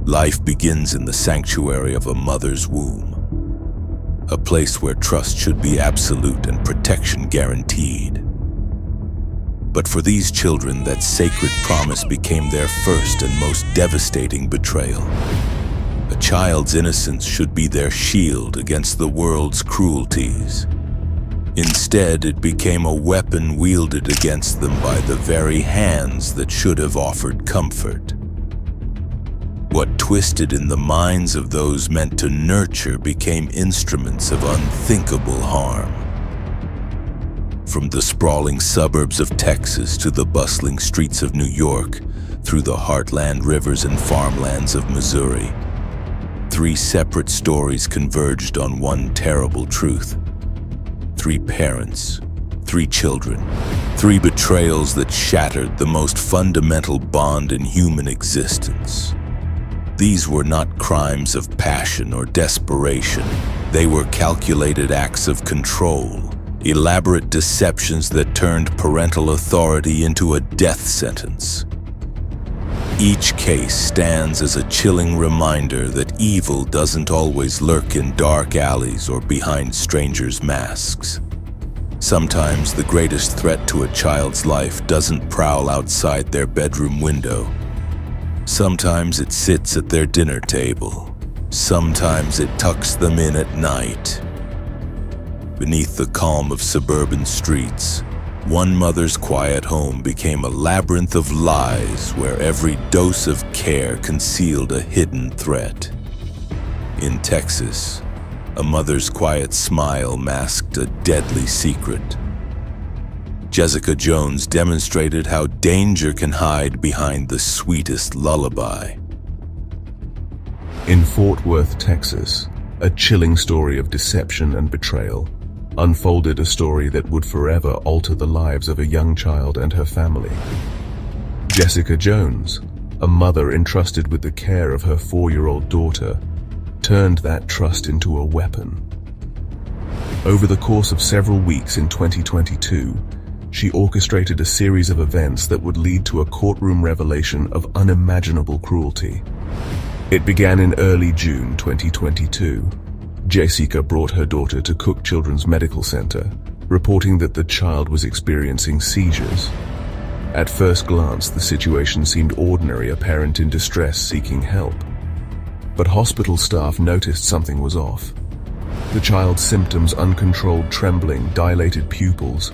Life begins in the sanctuary of a mother's womb, a place where trust should be absolute and protection guaranteed. But for these children, that sacred promise became their first and most devastating betrayal. A child's innocence should be their shield against the world's cruelties. Instead, it became a weapon wielded against them by the very hands that should have offered comfort. What twisted in the minds of those meant to nurture became instruments of unthinkable harm. From the sprawling suburbs of Texas to the bustling streets of New York, through the heartland rivers and farmlands of Missouri, 3 separate stories converged on one terrible truth. 3 parents, 3 children, 3 betrayals that shattered the most fundamental bond in human existence. These were not crimes of passion or desperation. They were calculated acts of control, elaborate deceptions that turned parental authority into a death sentence. Each case stands as a chilling reminder that evil doesn't always lurk in dark alleys or behind strangers' masks. Sometimes the greatest threat to a child's life doesn't prowl outside their bedroom window. Sometimes it sits at their dinner table. Sometimes it tucks them in at night. Beneath the calm of suburban streets, one mother's quiet home became a labyrinth of lies where every dose of care concealed a hidden threat. In Texas, a mother's quiet smile masked a deadly secret. Jesika Jones demonstrated how danger can hide behind the sweetest lullaby. In Fort Worth, Texas, a chilling story of deception and betrayal unfolded, a story that would forever alter the lives of a young child and her family. Jesika Jones, a mother entrusted with the care of her 4-year-old daughter, turned that trust into a weapon. Over the course of several weeks in 2022, she orchestrated a series of events that would lead to a courtroom revelation of unimaginable cruelty. It began in early June 2022. Jesika brought her daughter to Cook Children's Medical Center, reporting that the child was experiencing seizures. At first glance, the situation seemed ordinary, a parent in distress seeking help. But hospital staff noticed something was off. The child's symptoms, uncontrolled trembling, dilated pupils,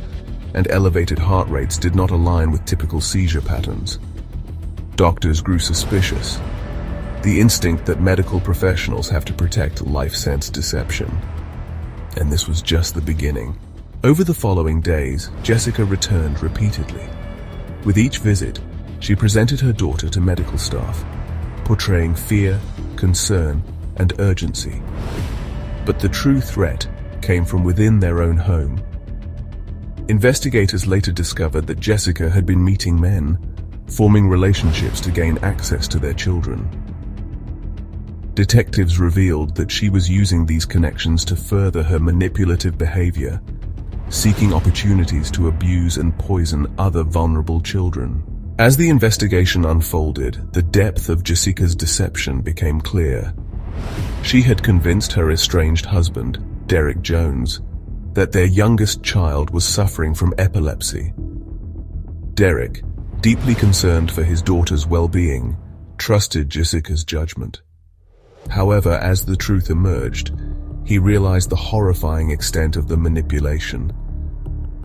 and elevated heart rates, did not align with typical seizure patterns. Doctors grew suspicious. The instinct that medical professionals have to protect life sensed deception. And this was just the beginning. Over the following days, Jesika returned repeatedly. With each visit, she presented her daughter to medical staff, portraying fear, concern, and urgency. But the true threat came from within their own home. Investigators later discovered that Jesika had been meeting men, forming relationships to gain access to their children. Detectives revealed that she was using these connections to further her manipulative behavior, seeking opportunities to abuse and poison other vulnerable children. As the investigation unfolded, the depth of Jesika's deception became clear. She had convinced her estranged husband, Derek Jones, that their youngest child was suffering from epilepsy. Derek, deeply concerned for his daughter's well-being, trusted Jesika's judgment. However, as the truth emerged, he realized the horrifying extent of the manipulation.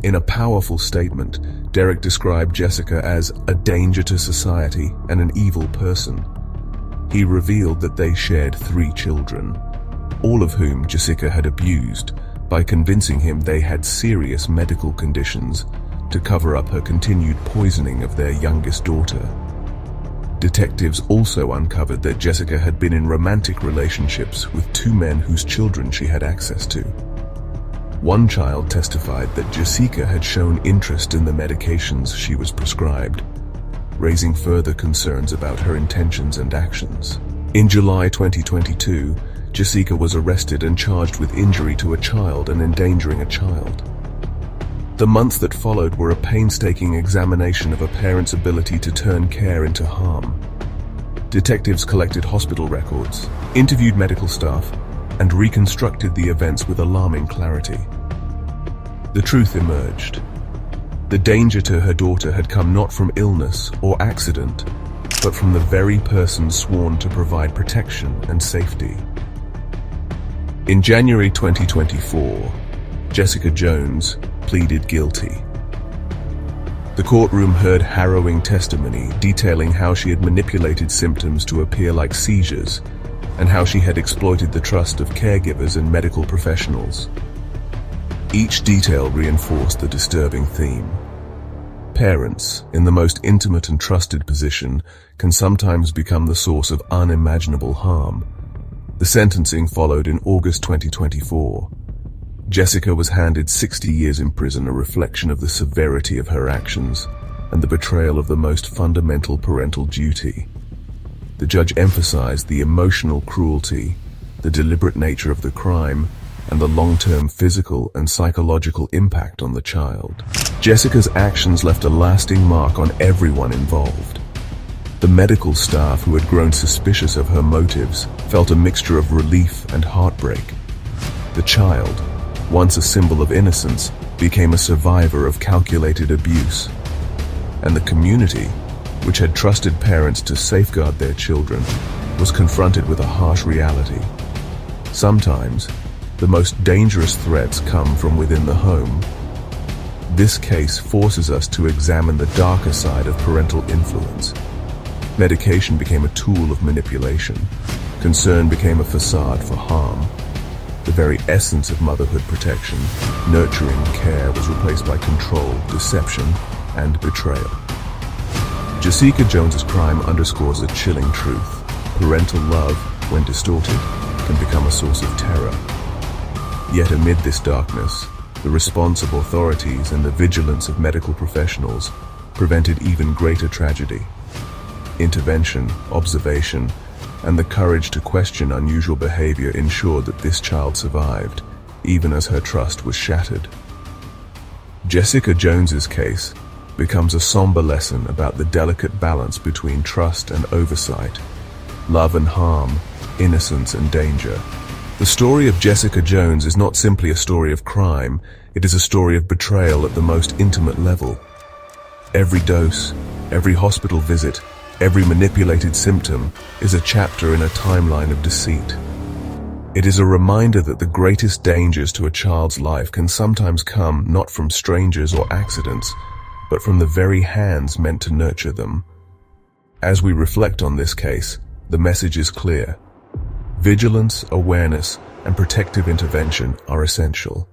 In a powerful statement, Derek described Jesika as a danger to society and an evil person. He revealed that they shared 3 children, all of whom Jesika had abused, by convincing him they had serious medical conditions to cover up her continued poisoning of their youngest daughter. Detectives also uncovered that Jesika had been in romantic relationships with 2 men whose children she had access to. One child testified that Jesika had shown interest in the medications she was prescribed, raising further concerns about her intentions and actions. In July 2022, Jesika was arrested and charged with injury to a child and endangering a child. The months that followed were a painstaking examination of a parent's ability to turn care into harm. Detectives collected hospital records, interviewed medical staff, and reconstructed the events with alarming clarity. The truth emerged. The danger to her daughter had come not from illness or accident, but from the very person sworn to provide protection and safety. In January 2024, Jesika Jones pleaded guilty. The courtroom heard harrowing testimony detailing how she had manipulated symptoms to appear like seizures and how she had exploited the trust of caregivers and medical professionals. Each detail reinforced the disturbing theme. Parents, in the most intimate and trusted position, can sometimes become the source of unimaginable harm. The sentencing followed in August 2024. Jesika was handed 60 years in prison, a reflection of the severity of her actions and the betrayal of the most fundamental parental duty. The judge emphasized the emotional cruelty, the deliberate nature of the crime, and the long-term physical and psychological impact on the child. Jesika's actions left a lasting mark on everyone involved. The medical staff, who had grown suspicious of her motives, felt a mixture of relief and heartbreak. The child, once a symbol of innocence, became a survivor of calculated abuse. And the community, which had trusted parents to safeguard their children, was confronted with a harsh reality. Sometimes, the most dangerous threats come from within the home. This case forces us to examine the darker side of parental influence. Medication became a tool of manipulation. Concern became a facade for harm. The very essence of motherhood protection, nurturing care, was replaced by control, deception, and betrayal. Jesika Jones's crime underscores a chilling truth. Parental love, when distorted, can become a source of terror. Yet amid this darkness, the response of authorities and the vigilance of medical professionals prevented even greater tragedy. Intervention, observation, and the courage to question unusual behavior ensured that this child survived, even as her trust was shattered. Jesika Jones's case becomes a somber lesson about the delicate balance between trust and oversight, love and harm, innocence and danger. The story of Jesika Jones is not simply a story of crime, it is a story of betrayal at the most intimate level. Every dose, every hospital visit, every manipulated symptom is a chapter in a timeline of deceit. It is a reminder that the greatest dangers to a child's life can sometimes come not from strangers or accidents, but from the very hands meant to nurture them. As we reflect on this case, the message is clear. Vigilance, awareness, and protective intervention are essential.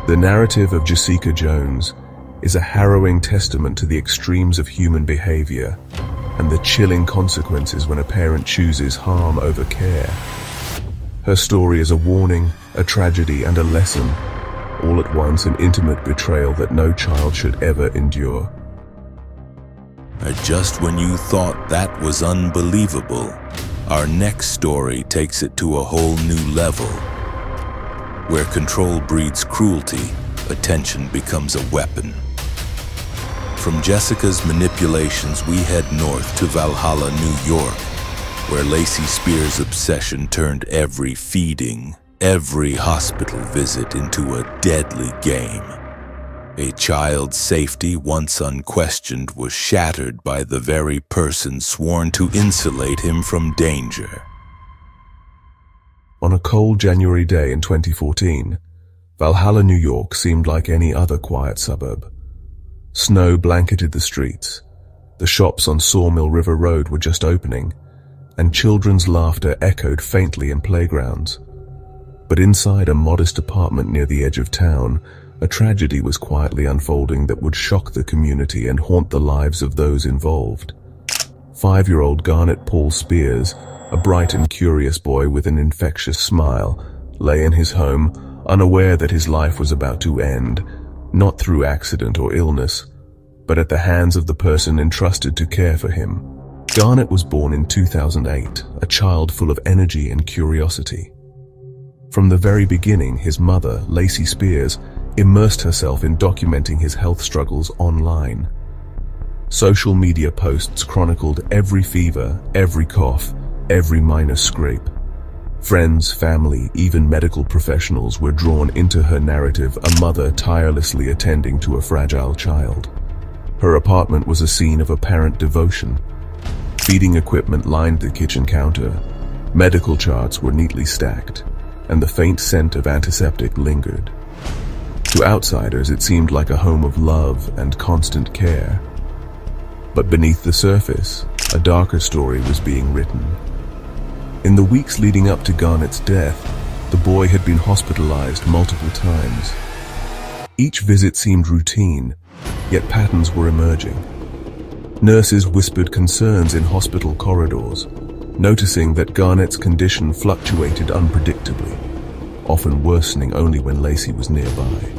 The narrative of Jesika Jones is a harrowing testament to the extremes of human behavior and the chilling consequences when a parent chooses harm over care. Her story is a warning, a tragedy, and a lesson, all at once, an intimate betrayal that no child should ever endure. Just when you thought that was unbelievable, our next story takes it to a whole new level. Where control breeds cruelty, attention becomes a weapon. From Jesika's manipulations, we head north to Valhalla, New York, where Lacey Spears' obsession turned every feeding, every hospital visit into a deadly game. A child's safety, once unquestioned, was shattered by the very person sworn to insulate him from danger. On a cold January day in 2014, Valhalla, New York seemed like any other quiet suburb. Snow blanketed the streets. The shops on Sawmill River Road were just opening, and children's laughter echoed faintly in playgrounds. But inside a modest apartment near the edge of town, a tragedy was quietly unfolding that would shock the community and haunt the lives of those involved. 5-year-old Garnet Paul Spears, a bright and curious boy with an infectious smile, lay in his home, unaware that his life was about to end, not through accident or illness, but at the hands of the person entrusted to care for him. Garnet was born in 2008, a child full of energy and curiosity. From the very beginning, his mother, Lacey Spears, immersed herself in documenting his health struggles online. Social media posts chronicled every fever, every cough, every minor scrape. Friends, family, even medical professionals were drawn into her narrative, a mother tirelessly attending to a fragile child. Her apartment was a scene of apparent devotion. Feeding equipment lined the kitchen counter. Medical charts were neatly stacked, and the faint scent of antiseptic lingered. To outsiders, it seemed like a home of love and constant care. But beneath the surface, a darker story was being written. In the weeks leading up to Garnett's death, the boy had been hospitalized multiple times. Each visit seemed routine, yet patterns were emerging. Nurses whispered concerns in hospital corridors, noticing that Garnett's condition fluctuated unpredictably, often worsening only when Lacey was nearby.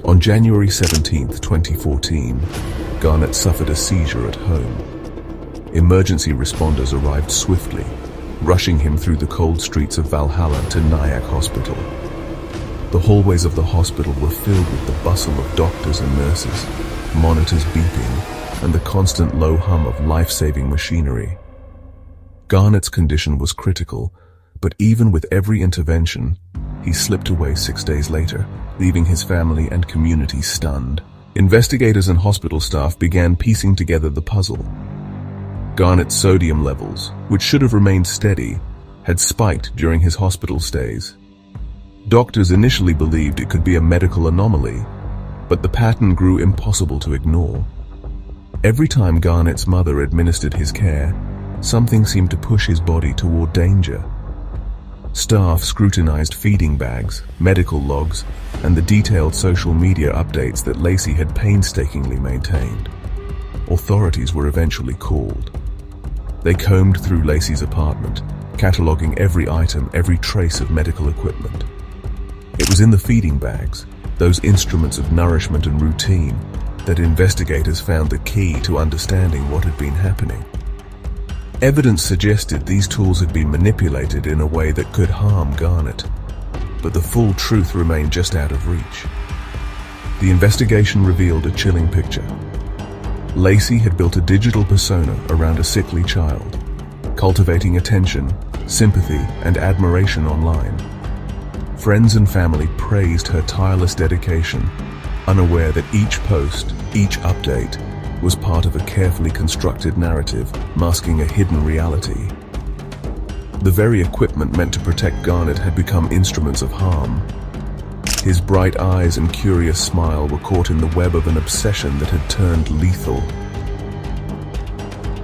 On January 17, 2014, Garnett suffered a seizure at home. Emergency responders arrived swiftly, rushing him through the cold streets of Valhalla to Nyack Hospital. The hallways of the hospital were filled with the bustle of doctors and nurses, monitors beeping, and the constant low hum of life-saving machinery. Garnett's condition was critical, but even with every intervention, he slipped away 6 days later, leaving his family and community stunned. Investigators and hospital staff began piecing together the puzzle. Garnett's sodium levels, which should have remained steady, had spiked during his hospital stays. Doctors initially believed it could be a medical anomaly, but the pattern grew impossible to ignore. Every time Garnett's mother administered his care, something seemed to push his body toward danger. Staff scrutinized feeding bags, medical logs, and the detailed social media updates that Lacey had painstakingly maintained. Authorities were eventually called. They combed through Lacey's apartment, cataloging every item, every trace of medical equipment. It was in the feeding bags, those instruments of nourishment and routine, that investigators found the key to understanding what had been happening. Evidence suggested these tools had been manipulated in a way that could harm Garnett, but the full truth remained just out of reach. The investigation revealed a chilling picture. Lacey had built a digital persona around a sickly child, cultivating attention, sympathy, and admiration online. Friends and family praised her tireless dedication, unaware that each post, each update, was part of a carefully constructed narrative masking a hidden reality. The very equipment meant to protect Garnett had become instruments of harm. His bright eyes and curious smile were caught in the web of an obsession that had turned lethal.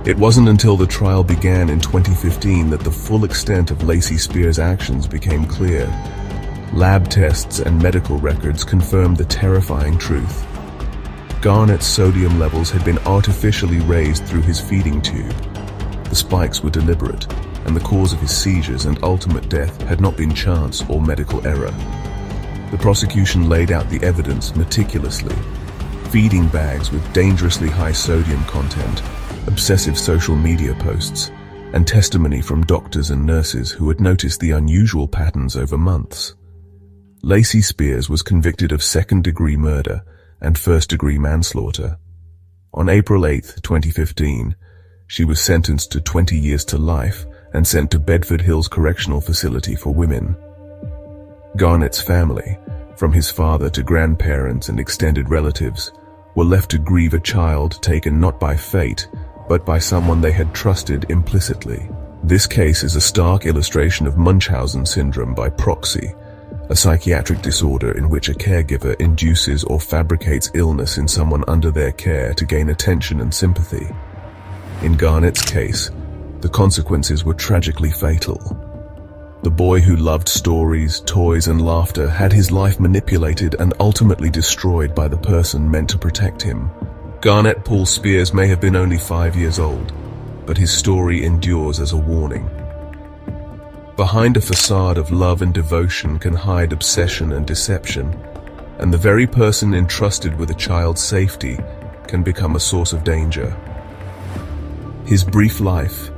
It wasn't until the trial began in 2015 that the full extent of Lacey Spears' actions became clear. Lab tests and medical records confirmed the terrifying truth. Garnett's sodium levels had been artificially raised through his feeding tube. The spikes were deliberate, and the cause of his seizures and ultimate death had not been chance or medical error. The prosecution laid out the evidence meticulously. Feeding bags with dangerously high sodium content, obsessive social media posts, and testimony from doctors and nurses who had noticed the unusual patterns over months. Lacey Spears was convicted of second-degree murder and first-degree manslaughter. On April 8, 2015, she was sentenced to 20 years to life and sent to Bedford Hills Correctional Facility for Women. Garnett's family, from his father to grandparents and extended relatives, were left to grieve a child taken not by fate, but by someone they had trusted implicitly. This case is a stark illustration of Munchausen syndrome by proxy, a psychiatric disorder in which a caregiver induces or fabricates illness in someone under their care to gain attention and sympathy. In Garnett's case, the consequences were tragically fatal. The boy who loved stories, toys, and laughter had his life manipulated and ultimately destroyed by the person meant to protect him. Garnett Paul Spears may have been only 5 years old, but his story endures as a warning. Behind a facade of love and devotion can hide obsession and deception, and the very person entrusted with a child's safety can become a source of danger. His brief life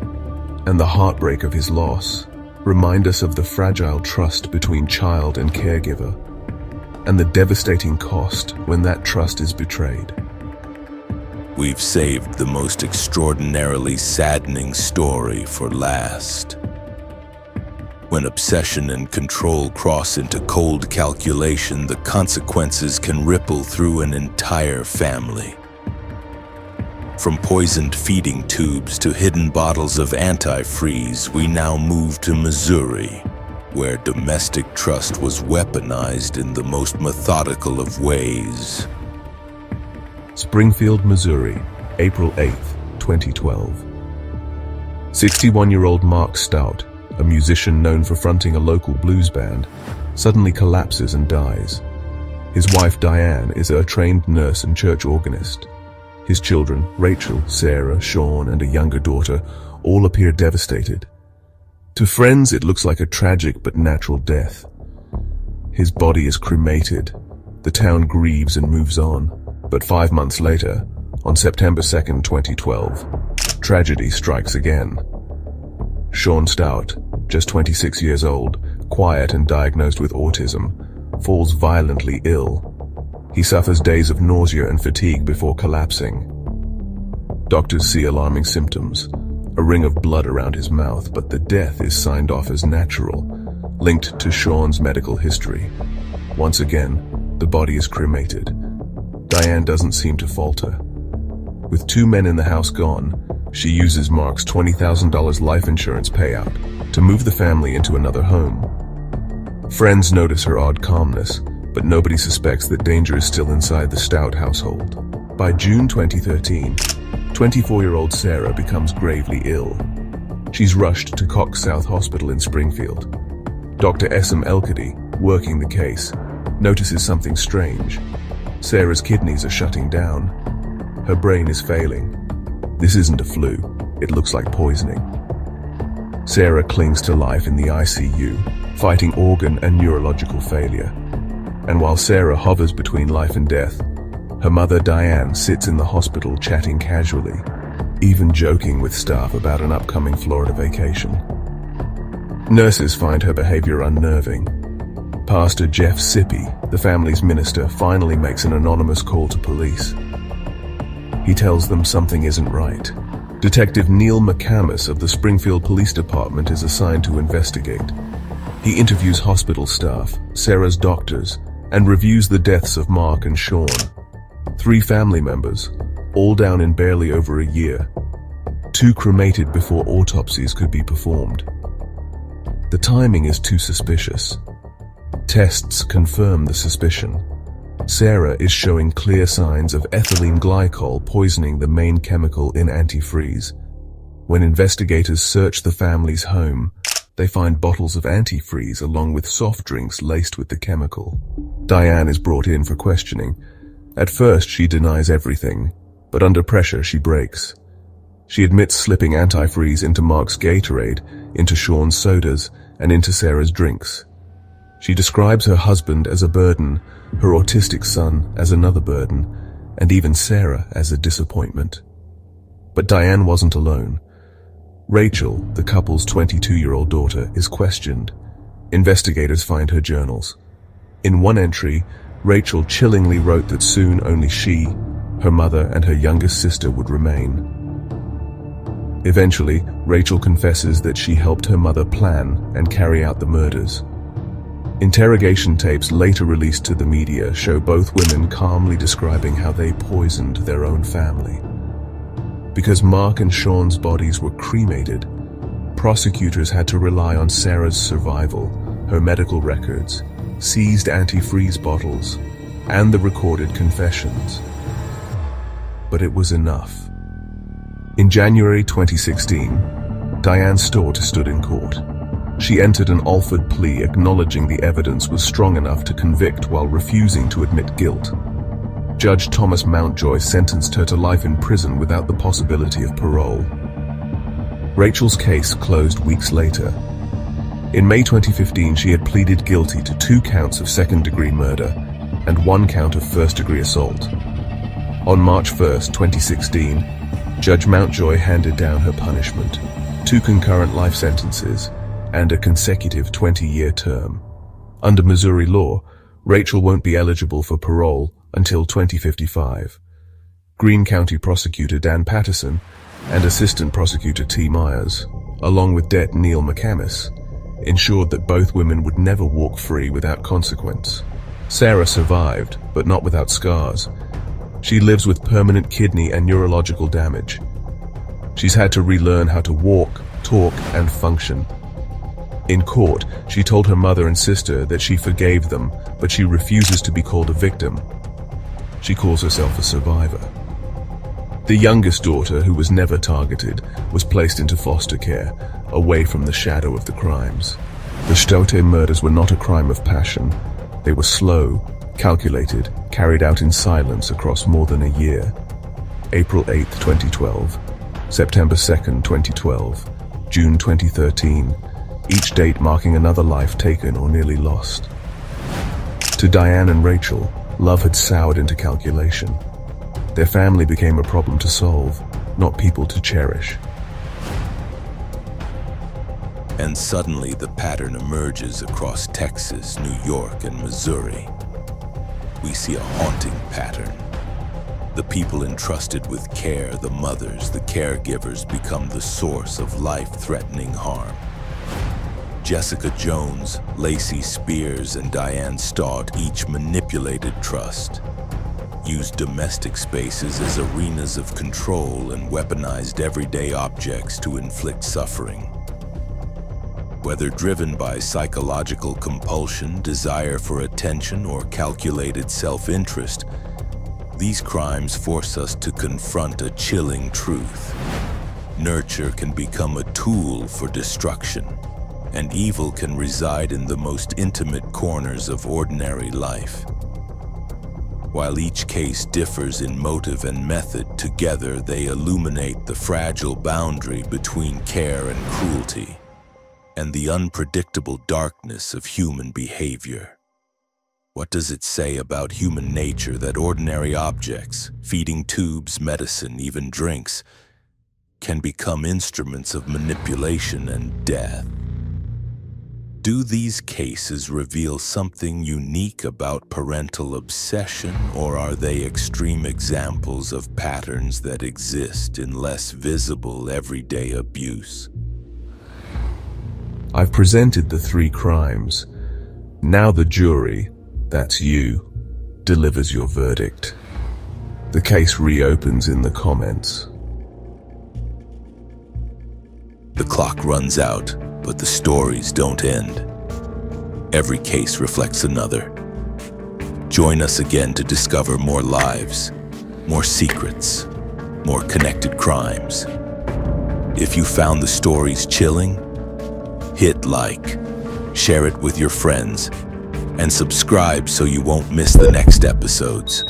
and the heartbreak of his loss remind us of the fragile trust between child and caregiver, and the devastating cost when that trust is betrayed. we've saved the most extraordinarily saddening story for last. When obsession and control cross into cold calculation, the consequences can ripple through an entire family. From poisoned feeding tubes to hidden bottles of antifreeze, we now move to Missouri, where domestic trust was weaponized in the most methodical of ways. Springfield, Missouri, April 8, 2012. 61-year-old Mark Staudte, a musician known for fronting a local blues band, suddenly collapses and dies. His wife Diane is a trained nurse and church organist. His children, Rachel, Sarah, Sean, and a younger daughter, all appear devastated. To friends, it looks like a tragic but natural death. His body is cremated. The town grieves and moves on. But 5 months later, on September 2, 2012, tragedy strikes again. Sean Staudte, just 26 years old, quiet and diagnosed with autism, falls violently ill. He suffers days of nausea and fatigue before collapsing. Doctors see alarming symptoms, a ring of blood around his mouth, but the death is signed off as natural, linked to Sean's medical history. Once again, the body is cremated. Diane doesn't seem to falter. With 2 men in the house gone, she uses Mark's $20,000 life insurance payout to move the family into another home. Friends notice her odd calmness, but nobody suspects that danger is still inside the Staudte household. By June 2013, 24-year-old Sarah becomes gravely ill. She's rushed to Cox South Hospital in Springfield. Dr. S.M. Elkady, working the case, notices something strange. Sarah's kidneys are shutting down. Her brain is failing. This isn't a flu. It looks like poisoning. Sarah clings to life in the ICU, fighting organ and neurological failure. And while Sarah hovers between life and death, her mother Diane sits in the hospital chatting casually, even joking with staff about an upcoming Florida vacation. Nurses find her behavior unnerving. Pastor Jeff Sippy, the family's minister, finally makes an anonymous call to police. He tells them something isn't right. Detective Neil McCamus of the Springfield Police Department is assigned to investigate. He interviews hospital staff, Sarah's doctors, and reviews the deaths of Mark and Sean. 3 family members, all down in barely over a year. 2 cremated before autopsies could be performed. The timing is too suspicious. Tests confirm the suspicion. Sarah is showing clear signs of ethylene glycol poisoning, the main chemical in antifreeze. When investigators search the family's home, they find bottles of antifreeze along with soft drinks laced with the chemical. Diane is brought in for questioning. At first, she denies everything, but under pressure, she breaks. She admits slipping antifreeze into Mark's Gatorade, into Sean's sodas, and into Sarah's drinks. She describes her husband as a burden, her autistic son as another burden, and even Sarah as a disappointment. But Diane wasn't alone. Rachel, the couple's 22-year-old daughter, is questioned. Investigators find her journals. In one entry, Rachel chillingly wrote that soon only she, her mother, and her youngest sister would remain. Eventually, Rachel confesses that she helped her mother plan and carry out the murders. Interrogation tapes later released to the media show both women calmly describing how they poisoned their own family. Because Mark and Sean's bodies were cremated, prosecutors had to rely on Sarah's survival, her medical records, seized antifreeze bottles, and the recorded confessions. But it was enough. In January 2016, Diane Staudte stood in court. She entered an Alford plea acknowledging the evidence was strong enough to convict while refusing to admit guilt. Judge Thomas Mountjoy sentenced her to life in prison without the possibility of parole. Rachel's case closed weeks later. In May 2015, she had pleaded guilty to 2 counts of second-degree murder and 1 count of first-degree assault. On March 1, 2016, Judge Mountjoy handed down her punishment, 2 concurrent life sentences, and a consecutive 20-year term. Under Missouri law, Rachel won't be eligible for parole until 2055. Greene County Prosecutor Dan Patterson and Assistant Prosecutor T. Myers, along with Det Neil McCamus, ensured that both women would never walk free without consequence. Sarah survived, but not without scars. She lives with permanent kidney and neurological damage. She's had to relearn how to walk, talk, and function. In court, she told her mother and sister that she forgave them, but she refuses to be called a victim. She calls herself a survivor. The youngest daughter, who was never targeted, was placed into foster care, away from the shadow of the crimes. The Staudte murders were not a crime of passion. They were slow, calculated, carried out in silence across more than a year. April 8, 2012, September 2, 2012, June 2013, each date marking another life taken or nearly lost. To Diane and Rachel, love had soured into calculation. Their family became a problem to solve, not people to cherish. And suddenly the pattern emerges across Texas, New York, and Missouri. We see a haunting pattern. The people entrusted with care, the mothers, the caregivers, become the source of life-threatening harm. Jesika Jones, Lacey Spears, and Diane Staudte each manipulated trust, used domestic spaces as arenas of control, and weaponized everyday objects to inflict suffering. Whether driven by psychological compulsion, desire for attention, or calculated self-interest, these crimes force us to confront a chilling truth. Nurture can become a tool for destruction, and evil can reside in the most intimate corners of ordinary life. While each case differs in motive and method, together they illuminate the fragile boundary between care and cruelty, and the unpredictable darkness of human behavior. What does it say about human nature that ordinary objects, feeding tubes, medicine, even drinks, can become instruments of manipulation and death? Do these cases reveal something unique about parental obsession, or are they extreme examples of patterns that exist in less visible everyday abuse? I've presented the three crimes. Now the jury, that's you, delivers your verdict. The case reopens in the comments. The clock runs out, but the stories don't end. Every case reflects another. Join us again to discover more lives, more secrets, more connected crimes. If you found the stories chilling, hit like, share it with your friends, and subscribe so you won't miss the next episodes.